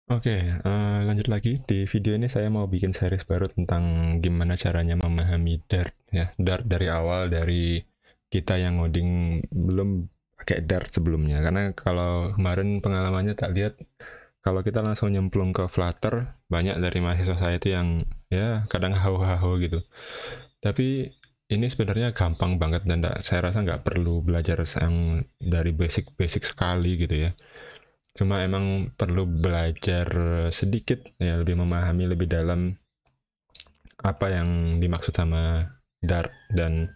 Oke, lanjut lagi. Di video ini saya mau bikin series baru tentang gimana caranya memahami Dart ya. Dart dari awal, dari kita yang ngoding belum pakai Dart sebelumnya. Karena kalau kemarin pengalamannya tak lihat, kalau kita langsung nyemplung ke Flutter, banyak dari mahasiswa saya itu yang ya kadang haho-haho gitu. Tapi ini sebenarnya gampang banget dan saya rasa nggak perlu belajar yang dari basic-basic sekali gitu ya. Cuma emang perlu belajar sedikit ya, lebih memahami lebih dalam apa yang dimaksud sama Dart. Dan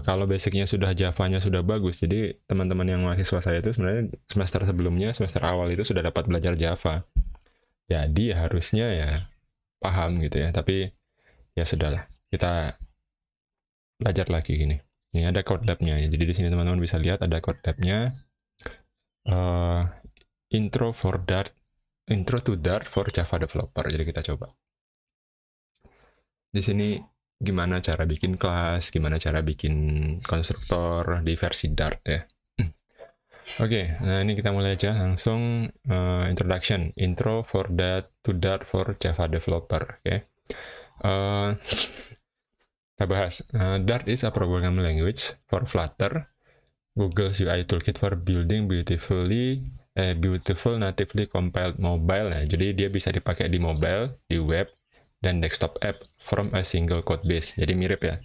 kalau basicnya sudah, Javanya sudah bagus, jadi teman-teman yang mahasiswa saya itu sebenarnya semester sebelumnya, semester awal itu sudah dapat belajar Java, jadi harusnya ya paham gitu ya. Tapi ya sudahlah, kita belajar lagi gini. Ini ada code lab-nya ya, jadi di sini teman-teman bisa lihat ada code lab-nya. uh, intro to Dart for Java developer. Jadi kita coba di sini gimana cara bikin kelas, gimana cara bikin konstruktor di versi Dart ya. Oke, nah ini kita mulai aja langsung. Introduction, intro for that to Dart for Java developer. Oke, kita bahas. Dart is a programming language for Flutter, Google's UI toolkit for building beautiful natively compiled mobile. Nah, jadi dia bisa dipakai di mobile, di web, dan desktop app from a single code base. Jadi mirip ya.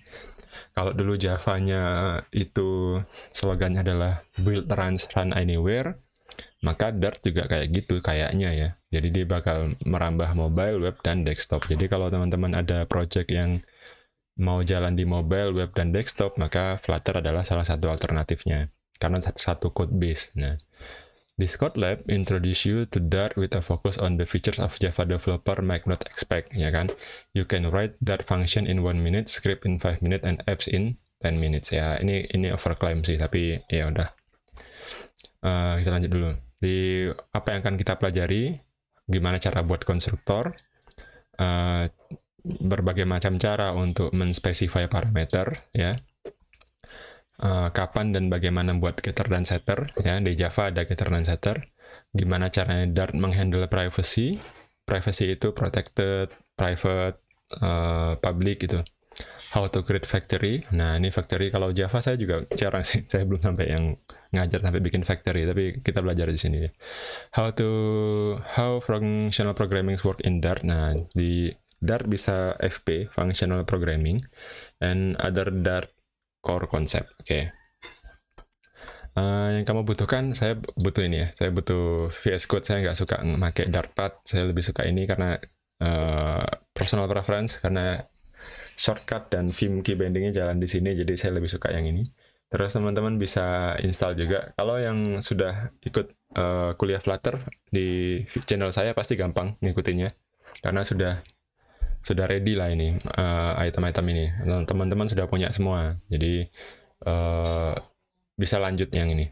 Kalau dulu Javanya itu slogannya adalah build, runs, run anywhere, maka Dart juga kayak gitu kayaknya ya. Jadi dia bakal merambah mobile, web, dan desktop. Jadi kalau teman-teman ada project yang mau jalan di mobile, web, dan desktop, maka Flutter adalah salah satu alternatifnya karena satu code base. Nah, this code lab introduce you to Dart with a focus on the features of Java developer might not expect, ya kan? You can write Dart function in 1 minute, script in 5 minutes, and apps in 10 minutes. Ya, ini overclaim sih, tapi ya udah. Kita lanjut dulu. Di apa yang akan kita pelajari, gimana cara buat konstruktor, uh, berbagai macam cara untuk menspesify parameter, ya. Kapan dan bagaimana buat getter dan setter ya. Di Java ada getter dan setter. Gimana caranya Dart menghandle privacy. Privacy itu protected, private, public gitu. How to create factory. Nah, ini factory kalau Java saya juga jarang sih. Saya belum sampai yang ngajar sampai bikin factory, tapi kita belajar di sini ya. How functional programming work in Dart. Nah, di Dart bisa FP, functional programming, and other Dart core concept. Oke. Yang kamu butuhkan, saya butuh ini ya. Saya butuh VS Code. Saya nggak suka memakai Dartpad. Saya lebih suka ini karena personal preference, karena shortcut dan Vim key bindingnya jalan di sini. Jadi saya lebih suka yang ini. Terus teman-teman bisa install juga. Kalau yang sudah ikut kuliah Flutter di channel saya pasti gampang ngikutinnya, karena sudah ready lah ini item-item ini. Teman-teman sudah punya semua, jadi bisa lanjut yang ini.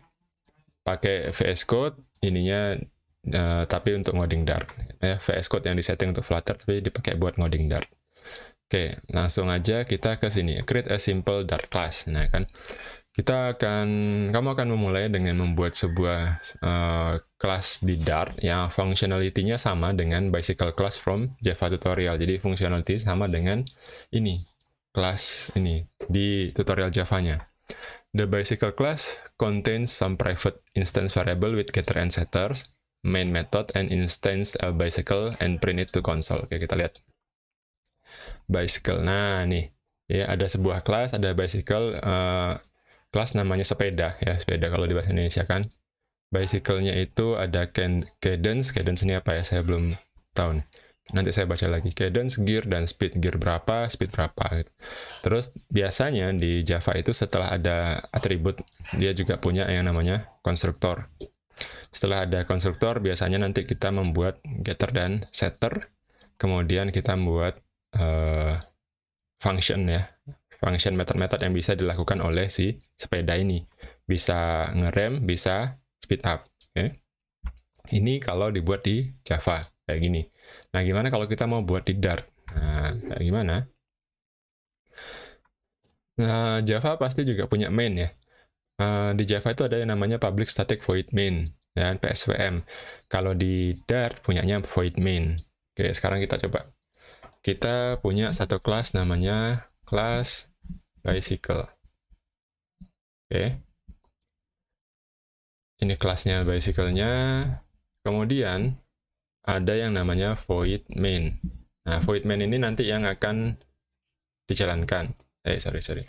Pakai VS Code ininya, tapi untuk ngoding Dart. VS Code yang disetting untuk Flutter tapi dipakai buat ngoding Dart. Oke, langsung aja kita ke sini. Create a simple Dart class. Nah kan, kamu akan memulai dengan membuat sebuah kelas di Dart yang functionality-nya sama dengan bicycle class from Java tutorial. Jadi functionality sama dengan ini, kelas ini di tutorial Javanya. The bicycle class contains some private instance variable with getter and setters, main method, and instance a bicycle and print it to console. Oke, kita lihat. Bicycle. Nah, nih. Ya, ada sebuah kelas, ada bicycle, kelas namanya sepeda ya, sepeda kalau di bahasa Indonesia kan. Bicycle-nya itu ada cadence ini apa ya, saya belum tahu nih. Nanti saya baca lagi. Cadence, gear, dan speed. Gear berapa, speed berapa gitu. Terus biasanya di Java itu setelah ada atribut, dia juga punya yang namanya konstruktor. Setelah ada konstruktor, biasanya nanti kita membuat getter dan setter, kemudian kita membuat function ya, function method-method yang bisa dilakukan oleh si sepeda ini. Bisa ngerem, bisa speed up. Okay? Ini kalau dibuat di Java kayak gini. Nah, gimana kalau kita mau buat di Dart? Nah, kayak gimana? Nah, Java pasti juga punya main ya. Di Java itu ada yang namanya public static void main. dan PSVM. Kalau di Dart punyanya void main. Oke, sekarang kita coba. Kita punya satu kelas namanya kelas bicycle. Oke. Ini kelasnya bicycle-nya. Kemudian ada yang namanya void main. Nah, void main ini nanti yang akan dijalankan. Sorry.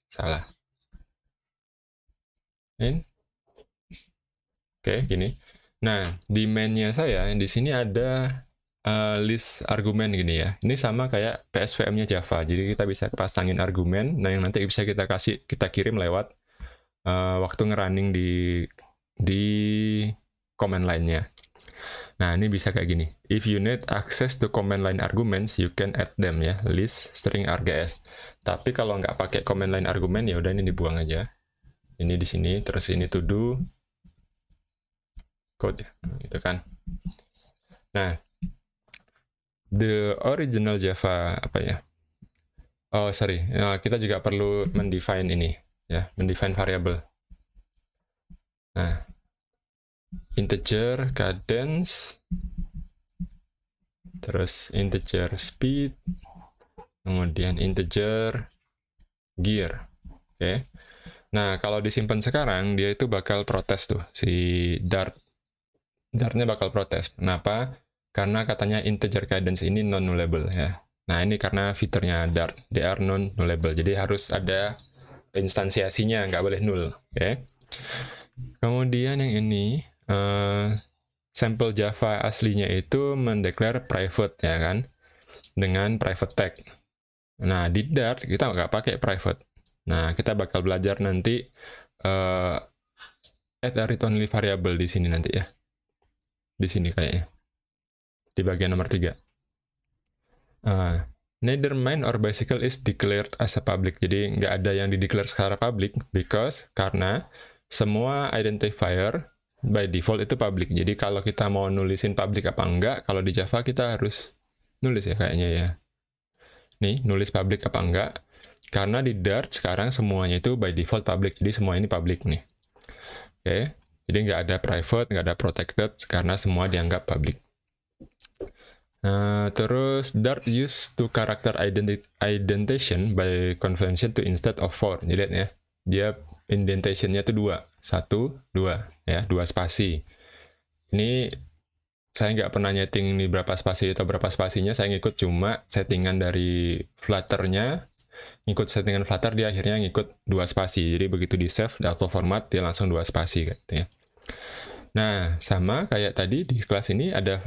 Salah. Main. Oke, gini. Nah, di main-nya saya, di sini ada list argumen gini ya. Ini sama kayak PSVM-nya Java. Jadi kita bisa pasangin argumen, nah yang nanti bisa kita kirim lewat waktu ngerunning di command line-nya. Nah, ini bisa kayak gini. If you need access to command line arguments, you can add them ya, list string rgs. Tapi kalau nggak pakai command line argument, ya udah ini dibuang aja. Ini di sini, terus ini to do code ya, gitu kan. Nah, the original Java apa ya? Oh, sorry. Nah, kita juga perlu mendefine ini ya, mendefine variable. Nah, integer cadence, terus integer speed, kemudian integer gear. Oke. Nah, kalau disimpan sekarang, dia itu bakal protes tuh, si Dart. Dartnya bakal protes. Kenapa? Karena katanya integer cadence ini non-nullable ya. Nah, ini karena fiturnya Dart. They are non-nullable. Jadi harus ada instansiasinya, nggak boleh null. Oke. Kemudian yang ini, sampel Java aslinya itu mendeklar private ya kan, dengan private tag. Nah, di Dart kita nggak pakai private. Nah, kita bakal belajar nanti add a read-only variable di sini nanti ya. Di sini kayaknya. Di bagian nomor 3. Neither main or bicycle is declared as a public. Jadi nggak ada yang di-declare secara public karena semua identifier by default itu public. Jadi kalau kita mau nulisin public apa enggak, kalau di Java kita harus nulis ya kayaknya ya. Nih, nulis public apa enggak. Karena di Dart sekarang semuanya itu by default public. Jadi semua ini public nih. Oke. Jadi nggak ada private, nggak ada protected, karena semua dianggap public. Terus Dart use to character indentation by convention to instead of 4. Jadi lihat ya, dia indentation-nya itu 2. 1, 2. Ya, 2 spasi. Ini saya nggak pernah nyeting ini berapa spasi atau berapa spasinya, saya ngikut cuma settingan dari Flutter-nya, ngikut settingan Flutter, dia akhirnya ngikut 2 spasi. Jadi begitu di save, di auto format, dia langsung 2 spasi kayak gitu ya. Nah, sama kayak tadi di kelas ini ada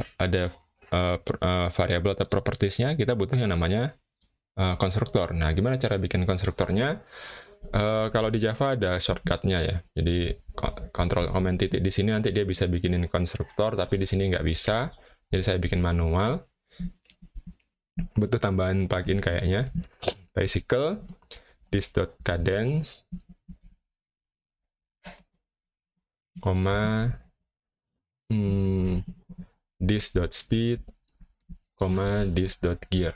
variabel atau propertiesnya, kita butuh yang namanya konstruktor. Nah, gimana cara bikin konstruktornya? Kalau di Java ada shortcutnya ya. Jadi Ctrl Command titik di sini nanti dia bisa bikinin konstruktor, tapi di sini nggak bisa. Jadi saya bikin manual. Butuh tambahan plugin kayaknya. Bicycle, this.cadence, this.speed, this.gear.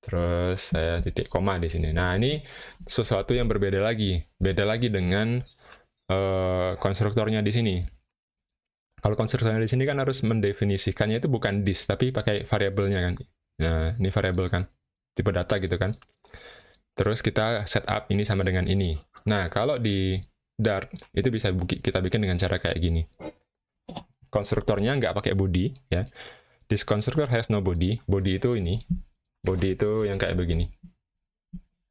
Terus saya titik koma di sini. Nah, ini sesuatu yang berbeda lagi. Beda lagi dengan konstruktornya di sini. Kalau konstruktornya di sini kan harus mendefinisikannya itu bukan this, tapi pakai variabelnya kan. Nah, ini variabel kan. Tipe data gitu kan. Terus kita setup ini sama dengan ini. Nah, kalau di Dart, itu bisa kita bikin dengan cara kayak gini. Konstruktornya nggak pakai body, ya. This constructor has no body. Body itu ini. Body itu yang kayak begini.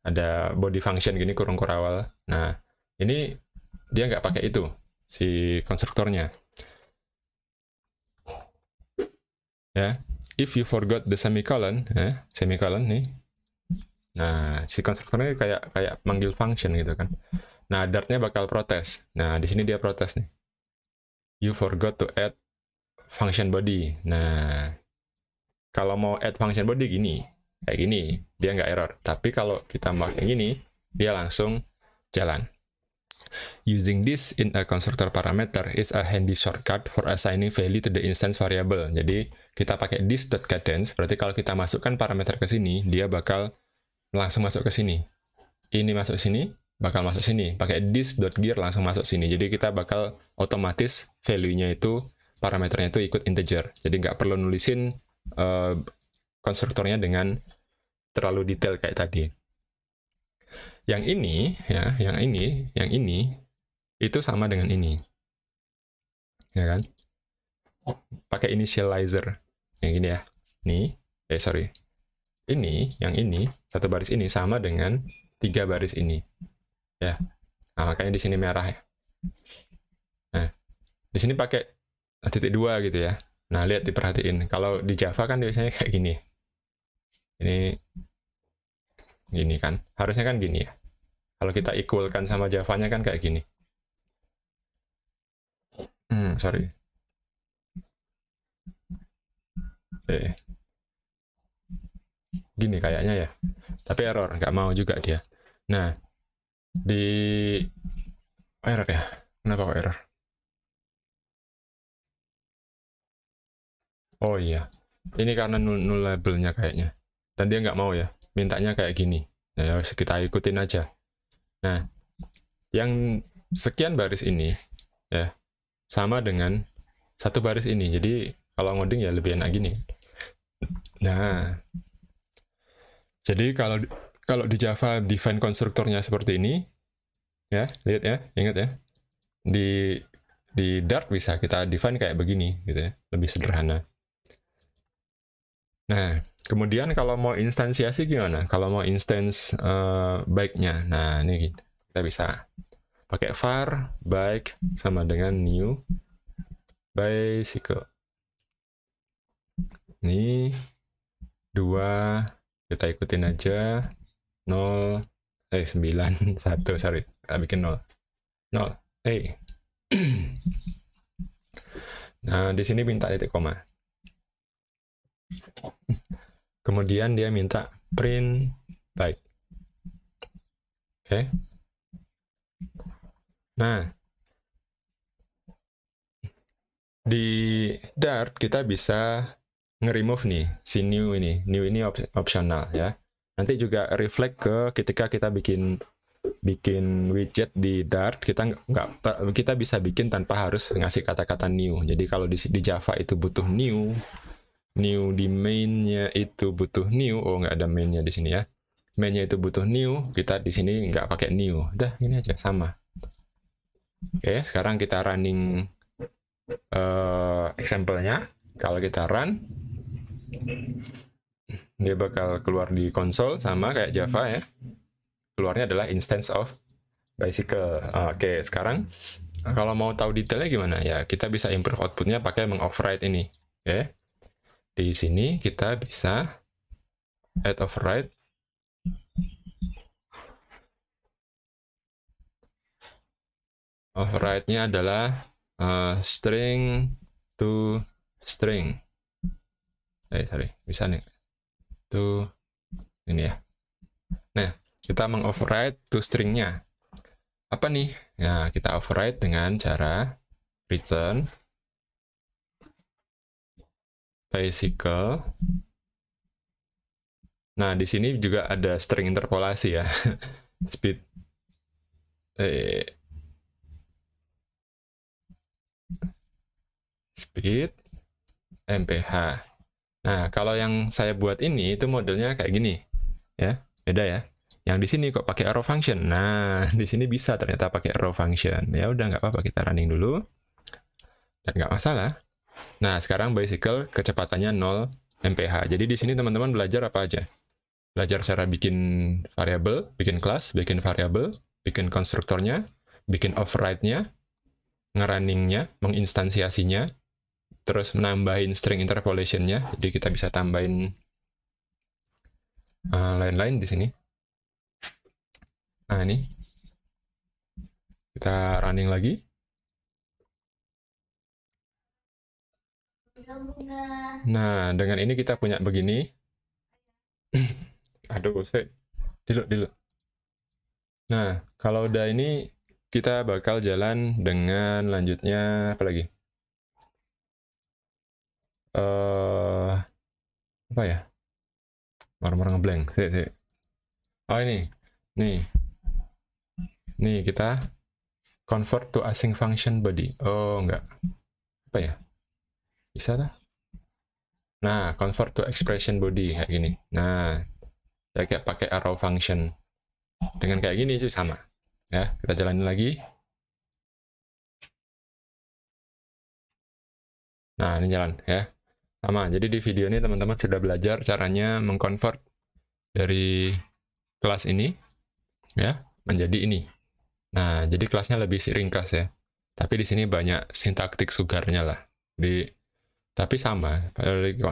Ada body function gini, kurung kurawal. Nah, ini dia nggak pakai itu, si konstruktornya. Ya, if you forgot the semicolon, semicolon nih. Nah, si konstruktornya kayak manggil function gitu kan. Nah, Dart-nya bakal protes. Nah, di sini dia protes nih. You forgot to add function body. Nah, kalau mau add function body gini, kayak gini, dia nggak error. Tapi kalau kita pakai gini, dia langsung jalan. Using this in a constructor parameter is a handy shortcut for assigning value to the instance variable. Jadi, kita pakai this.cadence, berarti kalau kita masukkan parameter ke sini, dia bakal langsung masuk ke sini. Ini masuk sini, bakal masuk sini. Pakai this.gear langsung masuk sini. Jadi kita bakal otomatis value-nya itu, parameternya itu ikut integer. Jadi nggak perlu nulisin konstruktornya dengan terlalu detail kayak tadi. Yang ini, ya, yang ini, itu sama dengan ini. Ya kan? Pakai initializer. Yang ini ya. Nih, sorry. Yang ini, satu baris ini sama dengan 3 baris ini. Ya, nah, makanya di sini merah ya. Nah, di sini pakai titik 2 gitu ya. Nah, lihat diperhatiin. Kalau di Java kan biasanya kayak gini. Ini gini kan. Harusnya kan gini ya. Kalau kita equalkan sama Java-nya kan kayak gini. Sorry. Gini kayaknya ya. Tapi error, nggak mau juga dia. Nah, error ya. Kenapa kok error? Oh iya, ini karena null labelnya kayaknya. Dan dia nggak mau ya, mintanya kayak gini. Nah, ya kita ikutin aja. Nah, yang sekian baris ini ya sama dengan satu baris ini. Jadi kalau ngoding ya lebih enak gini. Nah, jadi kalau di Java define konstruktornya seperti ini, ya lihat ya, ingat ya. Di Dart bisa kita define kayak begini gitu ya, lebih sederhana. Nah, kemudian kalau mau instansiasi gimana? Kalau mau instance bike-nya, nah ini kita bisa pakai var bike sama dengan new bicycle. Ini 2 kita ikutin aja 0 9 1 sorry kita bikin 0 nah di sini minta titik koma. Kemudian dia minta print bike. Oke. Nah, di Dart kita bisa nge-remove nih si new ini. New ini optional ya. Nanti juga reflect ke ketika kita bikin widget di Dart, kita bisa bikin tanpa harus ngasih kata-kata new. Jadi kalau di Java itu butuh new di mainnya itu butuh new. Oh, nggak ada mainnya di sini ya. Mainnya itu butuh new, kita di sini nggak pakai new. Udah, ini aja sama. Oke, sekarang kita running example-nya. Kalau kita run, dia bakal keluar di konsol sama kayak Java ya. Keluarnya adalah instance of bicycle. Oke, sekarang kalau mau tahu detailnya gimana ya, kita bisa improve outputnya pakai mengoverride ini. Oke. Di sini kita bisa add override. Override-nya adalah string to string. Sorry, bisa nih. To ini ya. Nah, kita mengoverride to string-nya. Apa nih? Nah, kita override dengan cara return bicycle. Nah, di sini juga ada string interpolasi ya. Speed speed mph. Nah, kalau yang saya buat ini itu modelnya kayak gini. Ya, beda ya. Yang di sini kok pakai arrow function. Nah, di sini bisa ternyata pakai arrow function. Ya udah nggak apa-apa, kita running dulu. Dan nggak masalah. Nah, sekarang bicycle kecepatannya 0 mph. Jadi di sini teman-teman belajar apa aja? Belajar cara bikin variabel, bikin kelas, bikin variabel, bikin konstruktornya, bikin override-nya, ngerunningnya, menginstansiasinya, terus menambahin string interpolation-nya. Jadi kita bisa tambahin lain-lain di sini. Nah, ini kita running lagi. Nah, dengan ini kita punya begini. Aduh, dulu. Nah, kalau udah ini kita bakal jalan dengan lanjutnya apa lagi? Apa ya? Marah-marah ngeblank. Oh ini. Nih. Nih, kita convert to async function body. Oh, enggak. Apa ya? Bisa tak? Nah, convert to expression body kayak gini. Nah, ya kayak pakai arrow function. Dengan kayak gini itu sama. Ya, kita jalanin lagi. Nah, ini jalan ya. Sama. Jadi di video ini teman-teman sudah belajar caranya mengconvert dari kelas ini ya menjadi ini. Nah, jadi kelasnya lebih ringkas ya. Tapi di sini banyak sintaktik sugarnya lah. Tapi sama,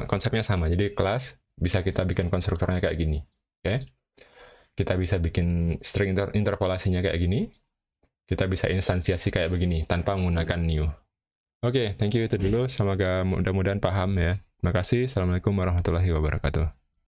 konsepnya sama. Jadi kelas bisa kita bikin konstruktornya kayak gini. Oke. Kita bisa bikin string interpolasinya kayak gini. Kita bisa instansiasi kayak begini tanpa menggunakan new. Oke, thank you itu dulu. Semoga mudah-mudahan paham ya. Terima kasih. Assalamualaikum warahmatullahi wabarakatuh.